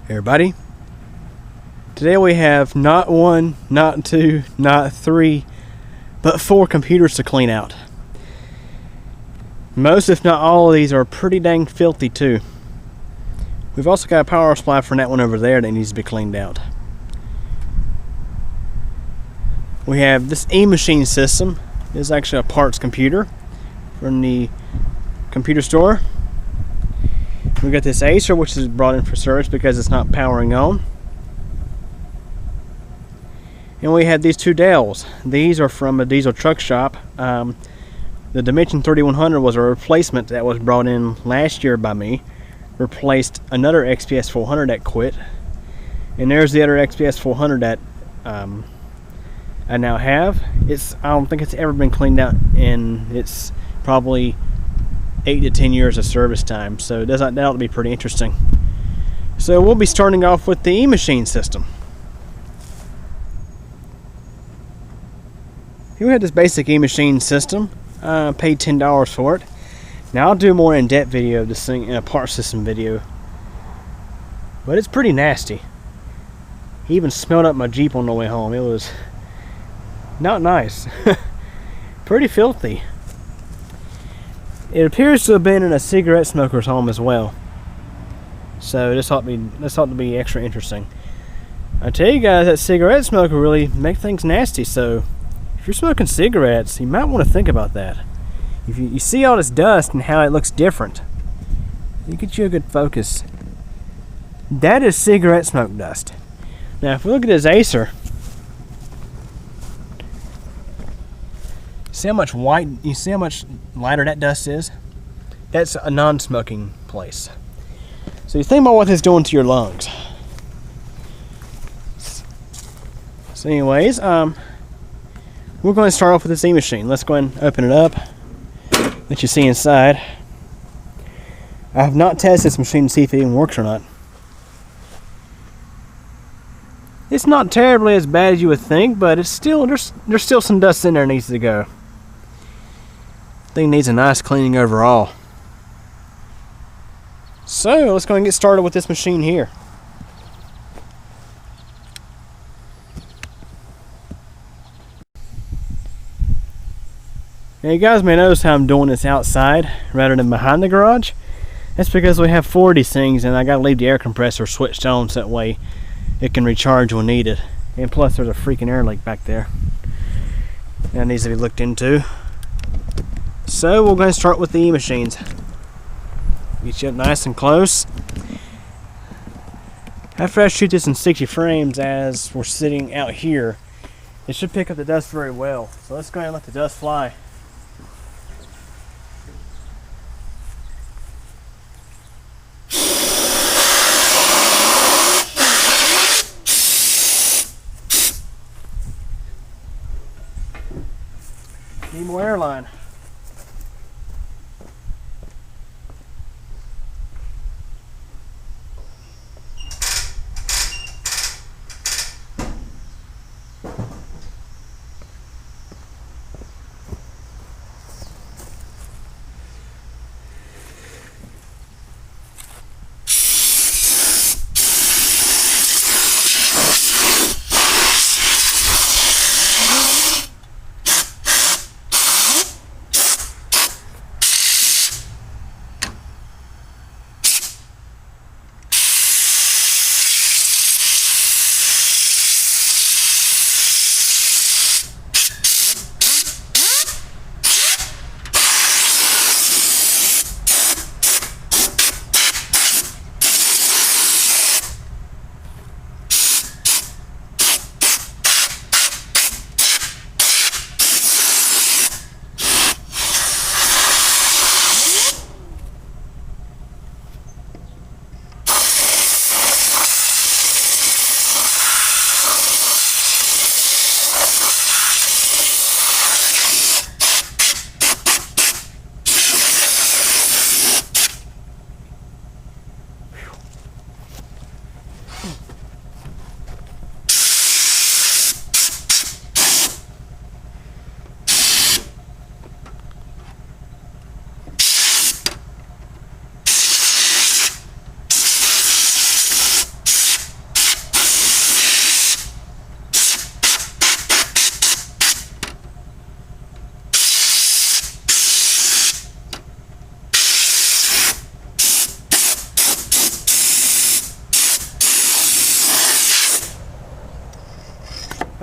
Everybody, today we have not one, not two, not three, but 4 computers to clean out. Most, if not all of these, are pretty dang filthy too. We've also got a power supply for that one over there that needs to be cleaned out. We have this e-machine system. This is actually a parts computer from the computer store. We got this Acer, which is brought in for service because it's not powering on. And we have these 2 Dells. These are from a diesel truck shop. The Dimension 3100 was a replacement that was brought in last year by me. Replaced another XPS 400 that quit. And there's the other XPS 400 that I now have. I don't think it's ever been cleaned out, and it's probably 8 to 10 years of service time, so that ought to be pretty interesting. So we'll be starting off with the e-machine system. Here we have this basic e-machine system. Paid $10 for it. Now I'll do a more in-depth video of this thing, a part system video, but it's pretty nasty. He even smelled up my Jeep on the way home. It was not nice. Pretty filthy. It appears to have been in a cigarette smoker's home as well. So this ought to be extra interesting. I tell you guys, that cigarette smoker really makes things nasty. So if you're smoking cigarettes, you might want to think about that. If you see all this dust and how it looks different, you get you a good focus. That is cigarette smoke dust. Now, if we look at this Acer, see how much white? You see how much lighter that dust is? That's a non-smoking place. So you think about what this is doing to your lungs. So anyways, we're going to start off with this e-machine. Let's go ahead and open it up. Let you see inside. I have not tested this machine to see if it even works or not. It's not terribly as bad as you would think, but it's still there's still some dust in there that needs to go. Thing needs a nice cleaning overall. So let's go and get started with this machine here. Now you guys may notice how I'm doing this outside rather than behind the garage. That's because we have 4 of these things, and I gotta leave the air compressor switched on so that way it can recharge when needed. And plus there's a freaking air leak back there that needs to be looked into. So we're going to start with the e-machines. Get you up nice and close. After I shoot this in 60 frames as we're sitting out here, it should pick up the dust very well. So let's go ahead and let the dust fly. Need more airline.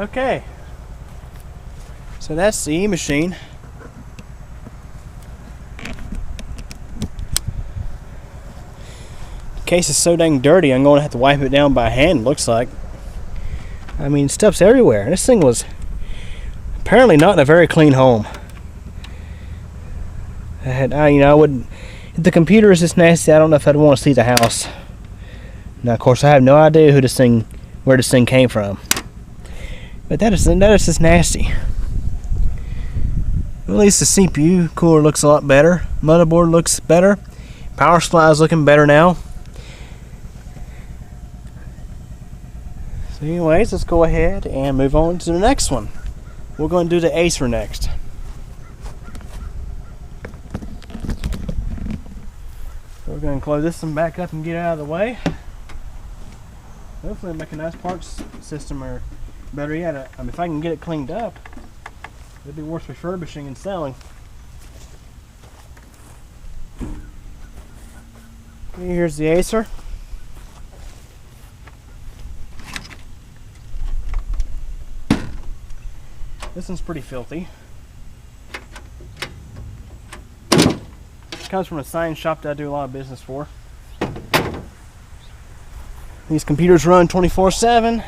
Okay, so that's the E-machine. The case is so dang dirty, I'm going to have to wipe it down by hand, looks like. I mean, stuff's everywhere. This thing was apparently not in a very clean home. I wouldn't. If the computer is this nasty, I don't know if I'd want to see the house. Now, of course, I have no idea where this thing came from. But that is just nasty. At least the CPU cooler looks a lot better. Motherboard looks better. Power supply is looking better now. So anyways, let's go ahead and move on to the next one. We're going to do the Acer next. So we're going to close this one back up and get it out of the way. Hopefully make a nice parts system, or better yet, if I can get it cleaned up, it'd be worth refurbishing and selling. Okay, here's the Acer. This one's pretty filthy. It comes from a sign shop that I do a lot of business for. These computers run 24/7.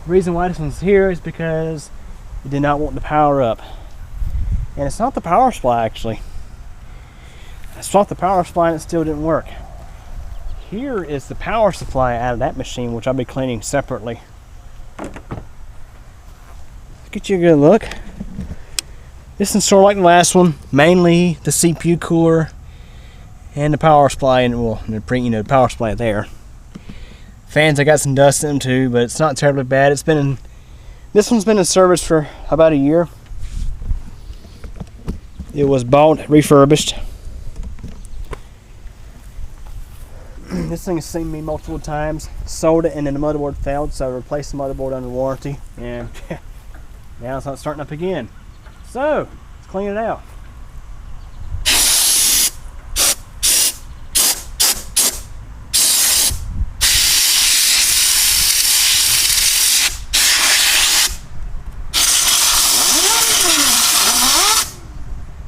The reason why this one's here is because it did not want to power up. And it's not the power supply, actually. I swapped the power supply and it still didn't work. Here is the power supply out of that machine, which I'll be cleaning separately. Get you a good look. This is sort of like the last one, mainly the CPU cooler and the power supply, and the power supply there. Fans, I got some dust in them too, but it's not terribly bad. This one's been in service for about a year. It was bought, refurbished. This thing has seen me multiple times. Sold it and then the motherboard failed, so I replaced the motherboard under warranty, and now it's not starting up again. So, let's clean it out.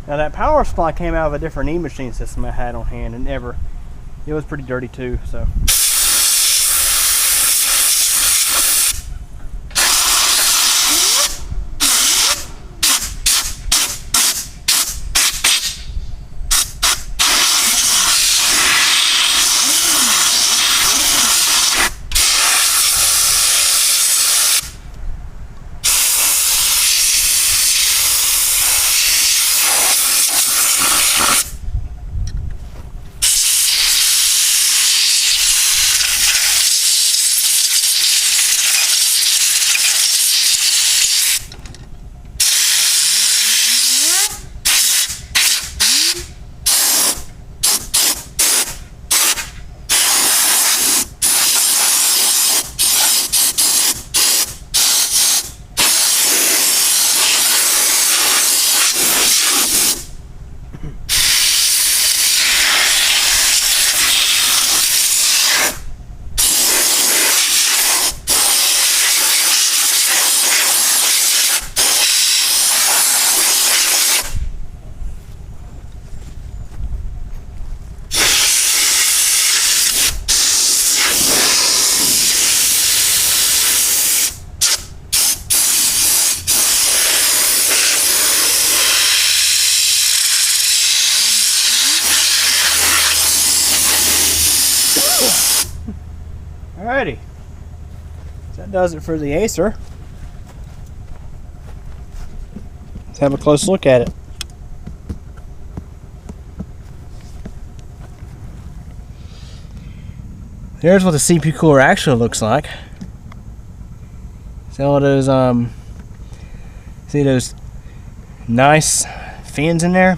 Now that power supply came out of a different E-machine system I had on hand, and it was pretty dirty too, so. Alrighty, so that does it for the Acer. Let's have a close look at it. There's what the CPU cooler actually looks like. See all those see those nice fins in there?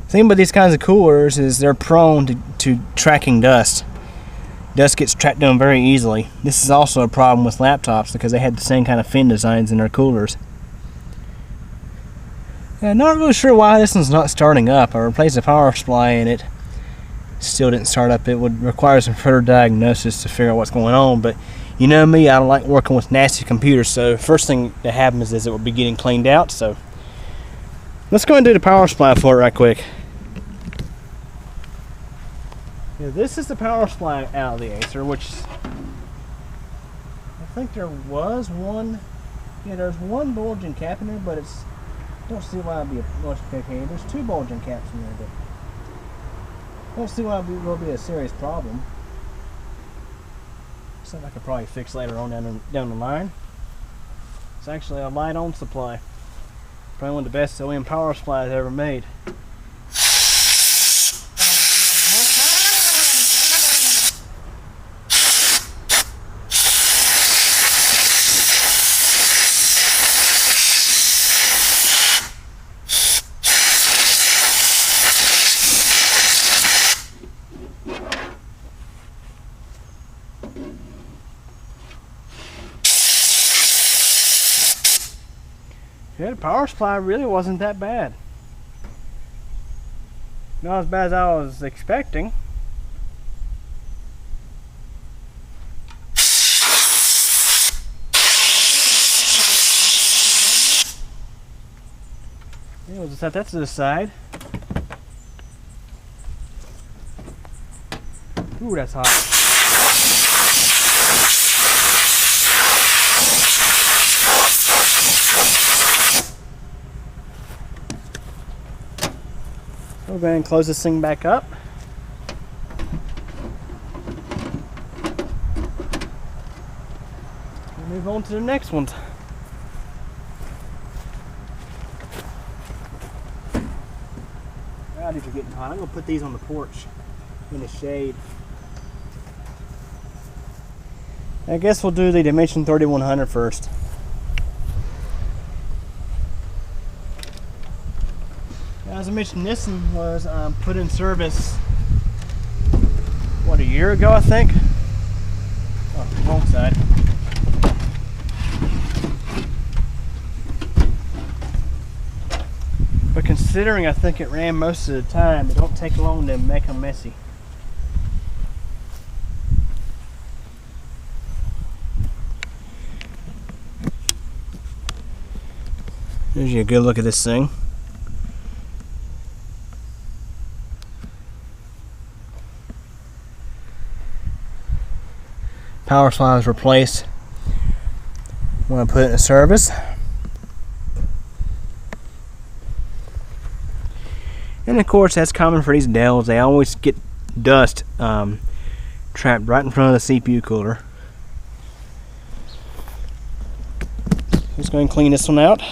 The thing about these kinds of coolers is they're prone to tracking dust. Dust gets tracked down very easily. This is also a problem with laptops because they had the same kind of fin designs in their coolers. I'm not really sure why this one's not starting up. I replaced the power supply and it still didn't start up. It would require some further diagnosis to figure out what's going on, but You know me, I don't like working with nasty computers, so first thing that happens is it will be getting cleaned out. So let's go and do the power supply for it right quick. Yeah, this is the power supply out of the Acer, which I think there was one. Yeah, there's one bulging cap in there, but it's, don't see why it'd be a much okay. There's two bulging caps in there, but don't see why it will be a serious problem. Something I could probably fix later on down the line. It's actually a light-on supply. Probably one of the best OEM power supplies ever made. Yeah, the power supply really wasn't that bad. Not as bad as I was expecting. Yeah, we'll just set that to the side. Ooh, that's hot. We'll go ahead and close this thing back up. We'll move on to the next one. God, these are getting hot. I'm going to put these on the porch in the shade. I guess we'll do the Dimension 3100 first. As I mentioned, this one was put in service, what, a year ago, I think? Oh, wrong side. But considering I think it ran most of the time, it don't take long to make them messy. Here's a good look at this thing. Power supply is replaced when I put it in service. And of course, that's common for these Dells. They always get dust trapped right in front of the CPU cooler. Let's go ahead and clean this one out.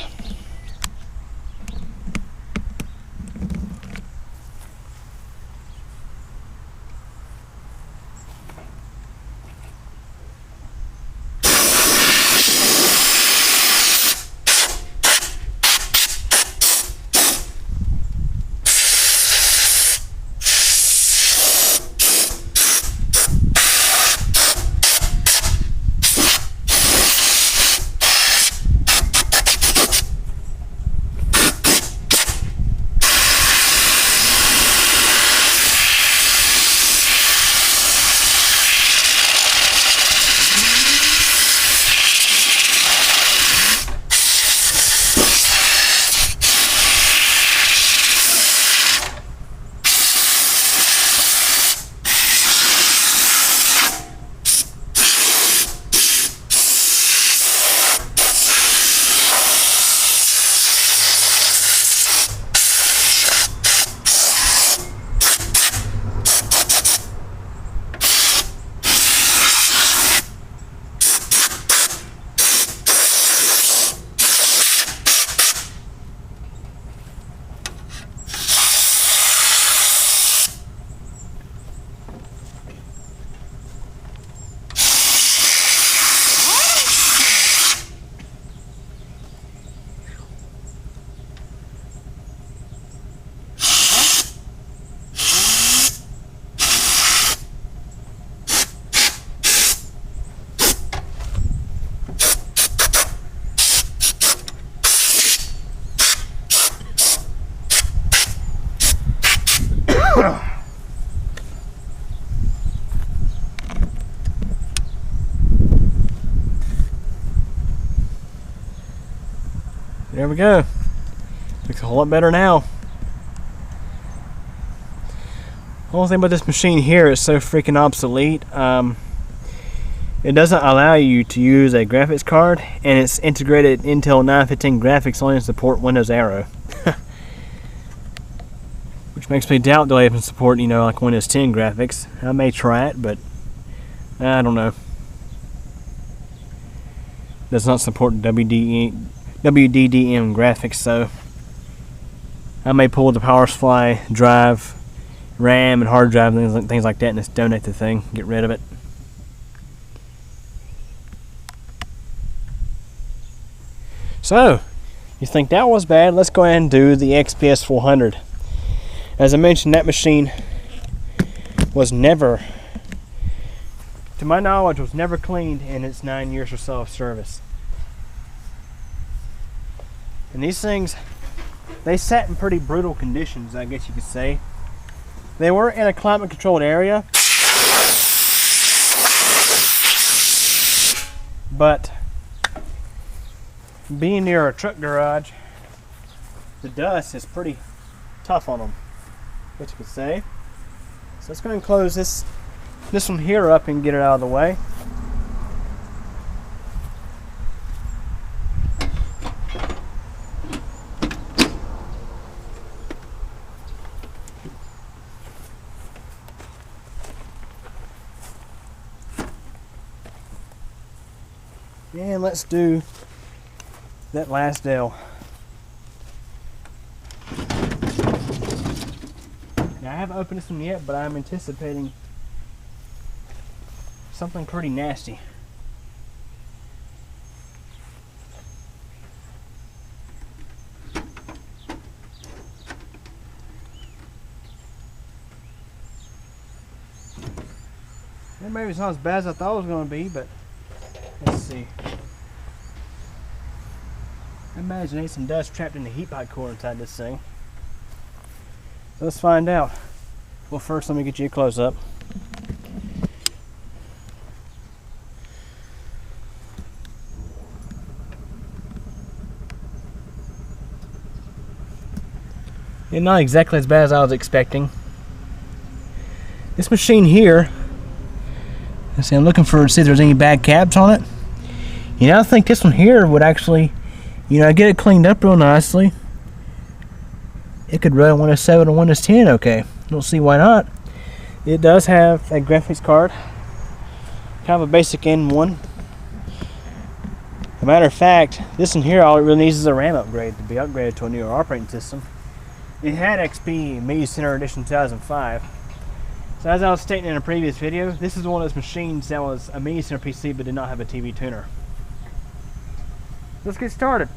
There we go. Looks a whole lot better now. The only thing about this machine here is so freaking obsolete. It doesn't allow you to use a graphics card, and it's integrated Intel 915 graphics only to support Windows Aero. Which makes me doubt they'll even support, you know, like Windows 10 graphics. I may try it, but I don't know. Does not support WDDM graphics, so I may pull the power supply, drive, RAM, and hard drive, and things like that, and just donate the thing, get rid of it. So, you think that was bad? Let's go ahead and do the XPS 400. As I mentioned, that machine was never, to my knowledge, was never cleaned in its 9 years or so of service. And these things, they sat in pretty brutal conditions, I guess you could say. They were in a climate-controlled area, but being near a truck garage, the dust is pretty tough on them, what you could say. So let's go ahead and close this one here up and get it out of the way. And let's do that last Dell. Now I haven't opened this one yet, but I'm anticipating something pretty nasty. And maybe it's not as bad as I thought it was going to be, but let's see. I imagine there's some dust trapped in the heat pipe core inside this thing. So let's find out. Well, first let me get you a close-up. And not exactly as bad as I was expecting. This machine here, let's see, I'm looking for to see if there's any bad cabs on it. You know, I think this one here would actually, you know, get it cleaned up real nicely. It could run Windows 7 or Windows 10 okay. Don't see why not. It does have a graphics card. Kind of a basic M1. As a matter of fact, this one here, all it really needs is a RAM upgrade to be upgraded to a newer operating system. It had XP Media Center Edition 2005. So as I was stating in a previous video, this is one of those machines that was a Media Center PC but did not have a TV tuner. Let's get started.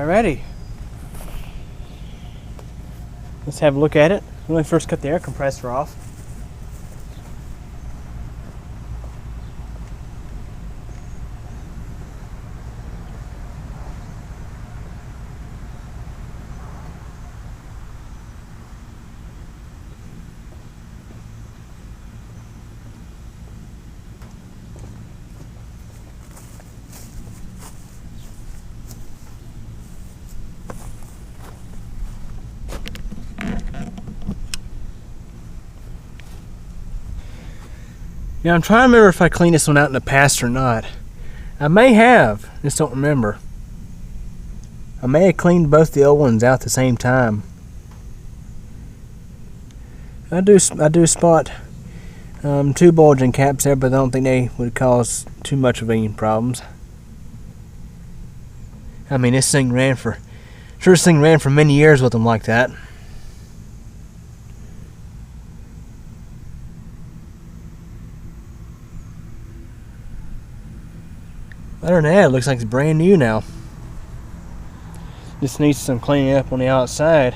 Alrighty. Let's have a look at it. Let me first cut the air compressor off. Now I'm trying to remember if I cleaned this one out in the past or not. I may have, just don't remember. I may have cleaned both the old ones out at the same time. I do spot two bulging caps there, but I don't think they would cause too much of any problems. I mean, this thing ran for many years with them like that. Other than that, it looks like it's brand new now. Just needs some cleaning up on the outside.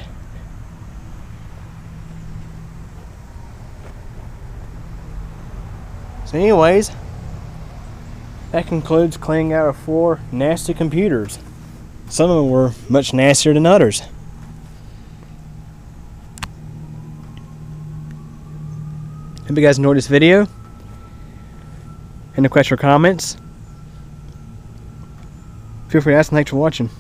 So anyways, that concludes cleaning out of 4 nasty computers. Some of them were much nastier than others. Hope you guys enjoyed this video. Any questions or comments? Feel free to ask, and thanks for watching.